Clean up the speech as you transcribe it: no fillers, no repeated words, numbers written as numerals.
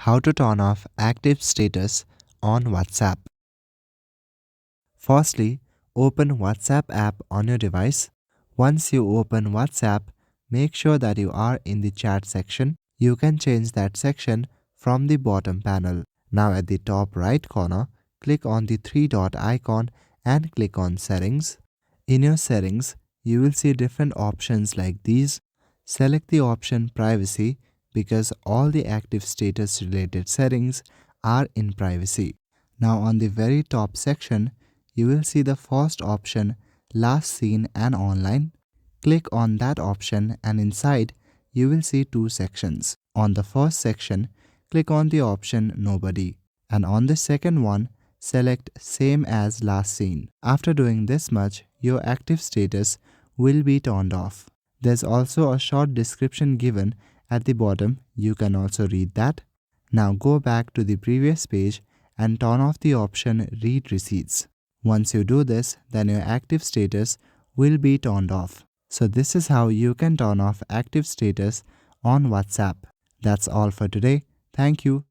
How to turn off active status on WhatsApp. Firstly, open WhatsApp app on your device. Once you open WhatsApp, make sure that you are in the chat section. You can change that section from the bottom panel. Now at the top right corner, click on the three dot icon and click on Settings. In your settings, you will see different options like these. Select the option Privacy because all the active status related settings are in privacy. Now on the very top section, you will see the first option, Last Seen and Online. Click on that option and inside you will see two sections. On the first section, click on the option Nobody, and on the second one, select Same as Last Seen. After doing this much, your active status will be turned off. There's also a short description given at the bottom. You can also read that. Now go back to the previous page and turn off the option Read Receipts. Once you do this, then your active status will be turned off. So this is how you can turn off active status on WhatsApp. That's all for today. Thank you.